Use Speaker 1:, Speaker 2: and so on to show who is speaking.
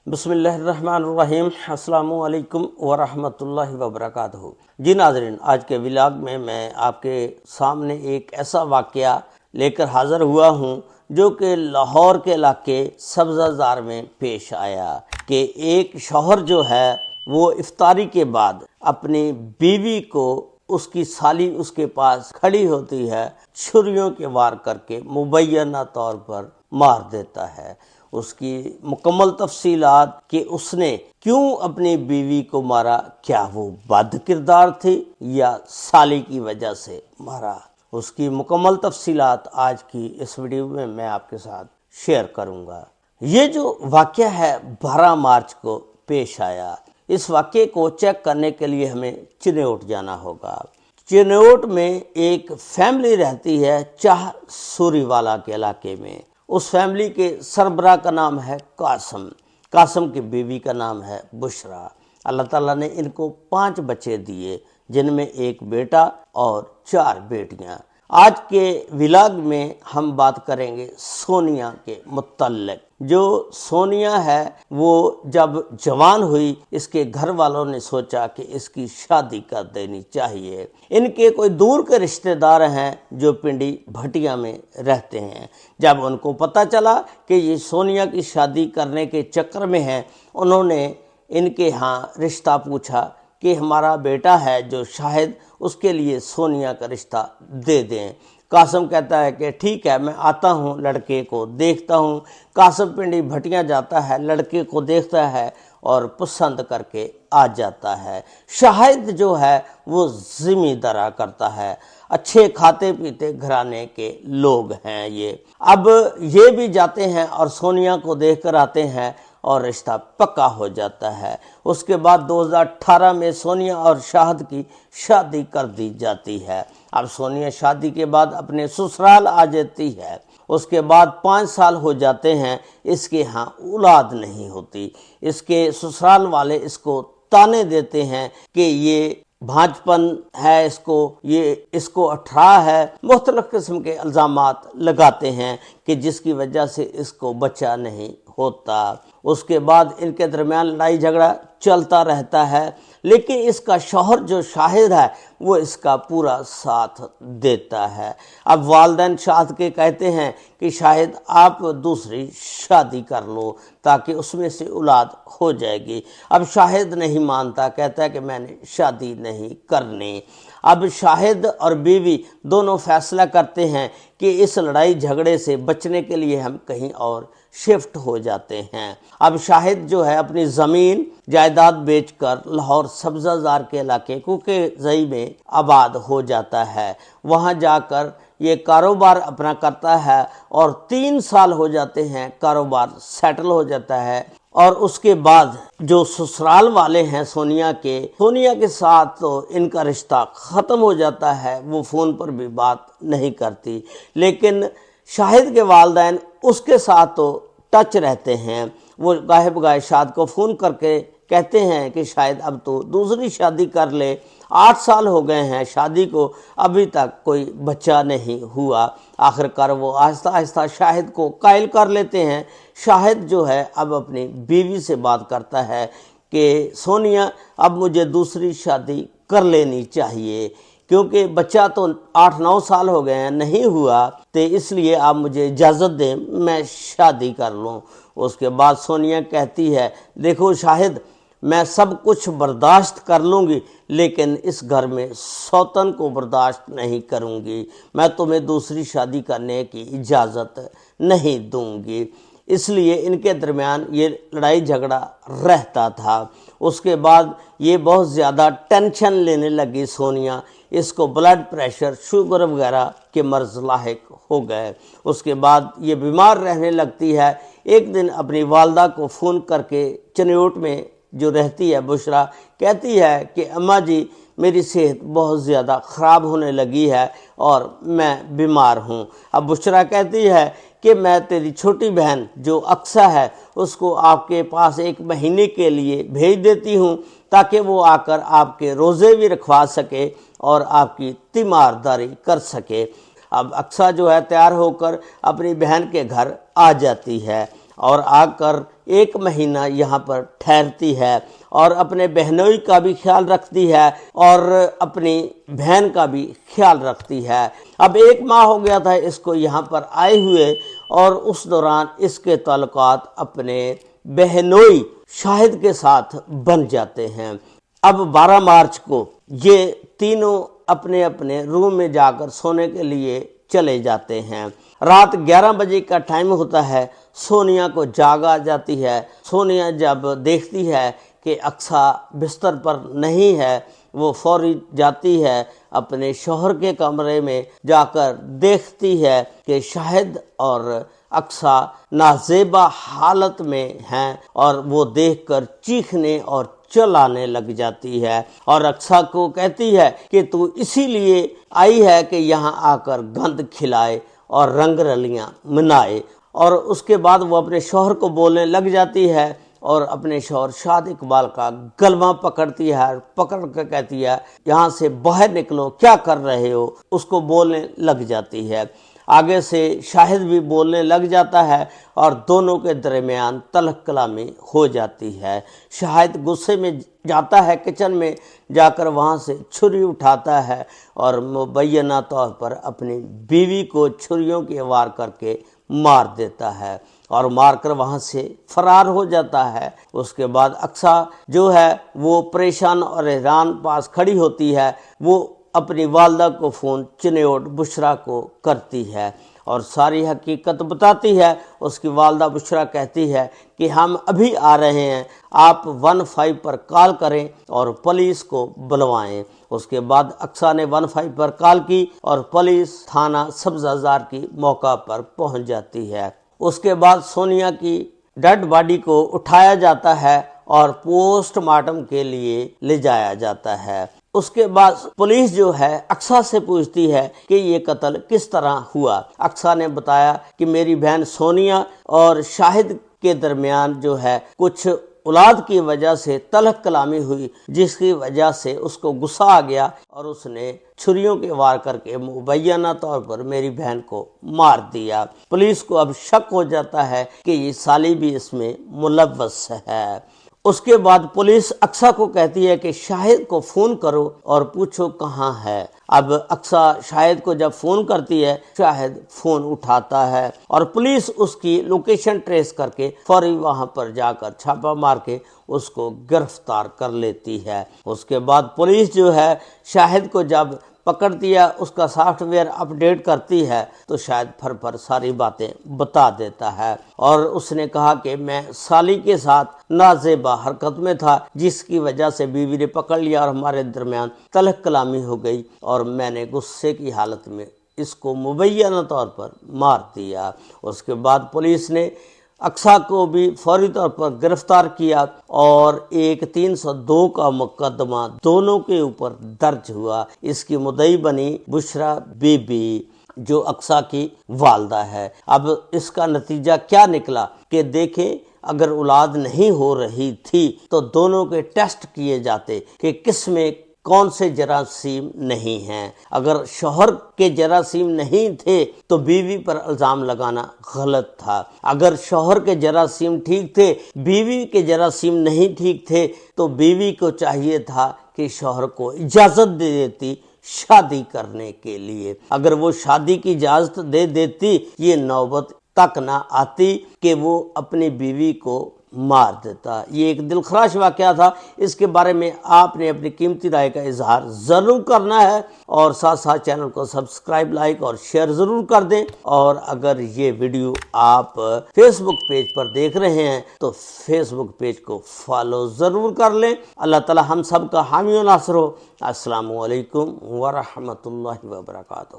Speaker 1: بسم اللہ الرحمن الرحیم۔ السلام علیکم ورحمۃ اللہ وبرکاتہ۔ جی ناظرین، آج کے ولاگ میں آپ کے سامنے ایک ایسا واقعہ لے کر حاضر ہوا ہوں جو کہ لاہور کے علاقے سبزہ زار میں پیش آیا کہ ایک شوہر جو ہے وہ افطاری کے بعد اپنی بیوی کو اس کی سالی اس کے پاس کھڑی ہوتی ہے، چھریوں کے وار کر کے مبینہ طور پر مار دیتا ہے۔ اس کی مکمل تفصیلات کہ اس نے کیوں اپنی بیوی کو مارا، کیا وہ بد کردار تھی یا سالی کی وجہ سے مارا، اس کی مکمل تفصیلات آج کی اس ویڈیو میں آپ کے ساتھ شیئر کروں گا۔ یہ جو واقعہ ہے 12 مارچ کو پیش آیا۔ اس واقعے کو چیک کرنے کے لیے ہمیں چنیوٹ جانا ہوگا۔ چنیوٹ میں ایک فیملی رہتی ہے چاہ سوری والا کے علاقے میں۔ اس فیملی کے سربراہ کا نام ہے قاسم کی بیوی کا نام ہے بشرا۔ اللہ تعالیٰ نے ان کو 5 بچے دیے، جن میں ایک بیٹا اور 4 بیٹیاں۔ آج کے ولاگ میں ہم بات کریں گے سونیا کے متعلق۔ جو سونیا ہے وہ جب جوان ہوئی، اس کے گھر والوں نے سوچا کہ اس کی شادی کر دینی چاہیے۔ ان کے کوئی دور کے رشتہ دار ہیں جو پنڈی بھٹیا میں رہتے ہیں۔ جب ان کو پتہ چلا کہ یہ سونیا کی شادی کرنے کے چکر میں ہیں، انہوں نے ان کے ہاں رشتہ پوچھا کہ ہمارا بیٹا ہے جو شاہد، اس کے لیے سونیا کا رشتہ دے دیں۔ قاسم کہتا ہے کہ ٹھیک ہے، میں آتا ہوں، لڑکے کو دیکھتا ہوں۔ قاسم پنڈی بھٹیاں جاتا ہے، لڑکے کو دیکھتا ہے اور پسند کر کے آ جاتا ہے۔ شاہد جو ہے وہ زمیندارا کرتا ہے، اچھے کھاتے پیتے گھرانے کے لوگ ہیں یہ۔ اب یہ بھی جاتے ہیں اور سونیا کو دیکھ کر آتے ہیں اور رشتہ پکا ہو جاتا ہے۔ اس کے بعد 2018 میں سونیا اور شاہد کی شادی کر دی جاتی ہے۔ اب سونیا شادی کے بعد اپنے سسرال آ جاتی ہے۔ اس کے بعد 5 سال ہو جاتے ہیں، اس کے ہاں اولاد نہیں ہوتی۔ اس کے سسرال والے اس کو تانے دیتے ہیں کہ یہ بھانجپن ہے، اس کو اٹھارا ہے، مختلف قسم کے الزامات لگاتے ہیں کہ جس کی وجہ سے اس کو بچہ نہیں ہوتا۔ اس کے بعد ان کے درمیان لڑائی جھگڑا چلتا رہتا ہے، لیکن اس کا شوہر جو شاہد ہے وہ اس کا پورا ساتھ دیتا ہے۔ اب والدین شاہد کے کہتے ہیں کہ شاہد آپ دوسری شادی کر لو تاکہ اس میں سے اولاد ہو جائے گی۔ اب شاہد نہیں مانتا، کہتا ہے کہ میں نے شادی نہیں کرنی۔ اب شاہد اور بیوی دونوں فیصلہ کرتے ہیں کہ اس لڑائی جھگڑے سے بچنے کے لیے ہم کہیں اور شفٹ ہو جاتے ہیں۔ اب شاہد جو ہے اپنی زمین جائیداد بیچ کر لاہور سبزہ زار کے علاقے کوکے زئی میں آباد ہو جاتا ہے۔ وہاں جا کر یہ کاروبار اپنا کرتا ہے اور 3 سال ہو جاتے ہیں، کاروبار سیٹل ہو جاتا ہے۔ اور اس کے بعد جو سسرال والے ہیں سونیا کے ساتھ تو ان کا رشتہ ختم ہو جاتا ہے، وہ فون پر بھی بات نہیں کرتی، لیکن شاہد کے والدین اس کے ساتھ تو ٹچ رہتے ہیں۔ وہ گاہے بگاہے شاہد کو فون کر کے کہتے ہیں کہ شاید اب تو دوسری شادی کر لے، 8 سال ہو گئے ہیں شادی کو، ابھی تک کوئی بچہ نہیں ہوا۔ آخر کار وہ آہستہ آہستہ شاہد کو قائل کر لیتے ہیں۔ شاہد جو ہے اب اپنی بیوی سے بات کرتا ہے کہ سونیا اب مجھے دوسری شادی کر لینی چاہیے، کیونکہ بچہ تو 8-9 سال ہو گئے ہیں نہیں ہوا، تو اس لیے آپ مجھے اجازت دیں میں شادی کر لوں۔ اس کے بعد سونیا کہتی ہے دیکھو شاہد، میں سب کچھ برداشت کر لوں گی، لیکن اس گھر میں سوتن کو برداشت نہیں کروں گی، میں تمہیں دوسری شادی کرنے کی اجازت نہیں دوں گی۔ اس لیے ان کے درمیان یہ لڑائی جھگڑا رہتا تھا۔ اس کے بعد یہ بہت زیادہ ٹینشن لینے لگی سونیا، اس کو بلڈ پریشر، شوگر وغیرہ کے مرض لاحق ہو گئے۔ اس کے بعد یہ بیمار رہنے لگتی ہے۔ ایک دن اپنی والدہ کو فون کر کے چنیوٹ میں جو رہتی ہے بشرا کہتی ہے کہ اماں جی میری صحت بہت زیادہ خراب ہونے لگی ہے اور میں بیمار ہوں۔ اب بشرا کہتی ہے کہ میں تیری چھوٹی بہن جو اقصیٰ ہے اس کو آپ کے پاس 1 مہینے کے لیے بھیج دیتی ہوں تاکہ وہ آ کر آپ کے روزے بھی رکھوا سکے اور آپ کی تیمارداری کر سکے۔ اب اقصیٰ جو ہے تیار ہو کر اپنی بہن کے گھر آ جاتی ہے اور آ کر 1 مہینہ یہاں پر ٹھہرتی ہے اور اپنے بہنوئی کا بھی خیال رکھتی ہے اور اپنی بہن کا بھی خیال رکھتی ہے۔ اب 1 ماہ ہو گیا تھا اس کو یہاں پر آئے ہوئے، اور اس دوران اس کے تعلقات اپنے بہنوئی شاہد کے ساتھ بن جاتے ہیں۔ اب 12 مارچ کو یہ تینوں اپنے اپنے روم میں جا کر سونے کے لیے چلے جاتے ہیں۔ رات 11 بجے کا ٹائم ہوتا ہے، سونیا کو جاگ آ جاتی ہے۔ سونیا جب دیکھتی ہے کہ اقصیٰ بستر پر نہیں ہے، وہ فوری جاتی ہے اپنے شوہر کے کمرے میں، جا کر دیکھتی ہے کہ شاہد اور اقصیٰ نازیبا حالت میں ہیں، اور وہ دیکھ کر چیخنے اور چلانے لگ جاتی ہے اور اقصیٰ کو کہتی ہے کہ تو اسی لیے آئی ہے کہ یہاں آ کر گند کھلائے اور رنگ رلیاں منائے۔ اور اس کے بعد وہ اپنے شوہر کو بولنے لگ جاتی ہے اور اپنے شوہر شاد اقبال کا گلمہ پکڑتی ہے، پکڑ کر کہتی ہے یہاں سے باہر نکلو، کیا کر رہے ہو، اس کو بولنے لگ جاتی ہے۔ آگے سے شاہد بھی بولنے لگ جاتا ہے اور دونوں کے درمیان تلخ کلامی ہو جاتی ہے۔ شاہد غصے میں جاتا ہے کچن میں، جا کر وہاں سے چھری اٹھاتا ہے اور مبینہ طور پر اپنی بیوی کو چھریوں کی وار کر کے مار دیتا ہے اور مار کر وہاں سے فرار ہو جاتا ہے۔ اس کے بعد اقصیٰ جو ہے وہ پریشان اور حیران پاس کھڑی ہوتی ہے، وہ اپنی والدہ کو فون چنیوٹ بشرا کو کرتی ہے اور ساری حقیقت بتاتی ہے۔ اس کی والدہ بشرا کہتی ہے کہ ہم ابھی آ رہے ہیں، آپ 15 پر کال کریں اور پولیس کو بلوائیں۔ اس کے بعد اقصیٰ نے 15 پر کال کی اور پولیس تھانہ سبزہ زار کی موقع پر پہنچ جاتی ہے۔ اس کے بعد سونیا کی ڈیڈ باڈی کو اٹھایا جاتا ہے اور پوسٹ مارٹم کے لیے لے جایا جاتا ہے۔ اس کے بعد پولیس جو ہے اقصیٰ سے پوچھتی ہے کہ یہ قتل کس طرح ہوا۔ اقصیٰ نے بتایا کہ میری بہن سونیا اور شاہد کے درمیان جو ہے کچھ اولاد کی وجہ سے تلخ کلامی ہوئی، جس کی وجہ سے اس کو غصہ آ گیا اور اس نے چھریوں کے وار کر کے مبینہ طور پر میری بہن کو مار دیا۔ پولیس کو اب شک ہو جاتا ہے کہ یہ سالی بھی اس میں ملوث ہے۔ اس کے بعد پولیس اقصیٰ کو کہتی ہے کہ شاہد کو فون کرو اور پوچھو کہاں ہے۔ اب اقصیٰ شاہد کو جب فون کرتی ہے، شاہد فون اٹھاتا ہے اور پولیس اس کی لوکیشن ٹریس کر کے فوری وہاں پر جا کر چھاپا مار کے اس کو گرفتار کر لیتی ہے۔ اس کے بعد پولیس جو ہے شاہد کو جب پکڑ دیا، اس کا سافٹ ویئر اپڈیٹ کرتی ہے تو شاید پھر ساری باتیں بتا دیتا ہے، اور اس نے کہا کہ میں سالی کے ساتھ نازیبا حرکت میں تھا، جس کی وجہ سے بیوی نے پکڑ لیا اور ہمارے درمیان تلخ کلامی ہو گئی اور میں نے غصے کی حالت میں اس کو مبینہ طور پر مار دیا۔ اس کے بعد پولیس نے اقصیٰ کو بھی فوری طور پر گرفتار کیا اور ایک 302 کا مقدمہ دونوں کے اوپر درج ہوا۔ اس کی مدعی بنی بشرا بی بی جو اقصیٰ کی والدہ ہے۔ اب اس کا نتیجہ کیا نکلا کہ دیکھیں، اگر اولاد نہیں ہو رہی تھی تو دونوں کے ٹیسٹ کیے جاتے کہ کس میں کون سے جراثیم نہیں ہیں۔ اگر شوہر کے جراثیم نہیں تھے تو بیوی پر الزام لگانا غلط تھا، اگر شوہر کے جراثیم ٹھیک تھے، بیوی کے جراثیم نہیں ٹھیک تھے، تو بیوی کو چاہیے تھا کہ شوہر کو اجازت دے دیتی شادی کرنے کے لیے۔ اگر وہ شادی کی اجازت دے دیتی، یہ نوبت تک نہ آتی کہ وہ اپنی بیوی کو مار دیتا۔ یہ ایک دلخراش واقعہ تھا۔ اس کے بارے میں آپ نے اپنی قیمتی رائے کا اظہار ضرور کرنا ہے، اور ساتھ ساتھ چینل کو سبسکرائب، لائک اور شیئر ضرور کر دیں۔ اور اگر یہ ویڈیو آپ فیس بک پیج پر دیکھ رہے ہیں تو فیس بک پیج کو فالو ضرور کر لیں۔ اللہ تعالی ہم سب کا حامی و ناصر ہو۔ السلام علیکم ورحمۃ اللہ وبرکاتہ۔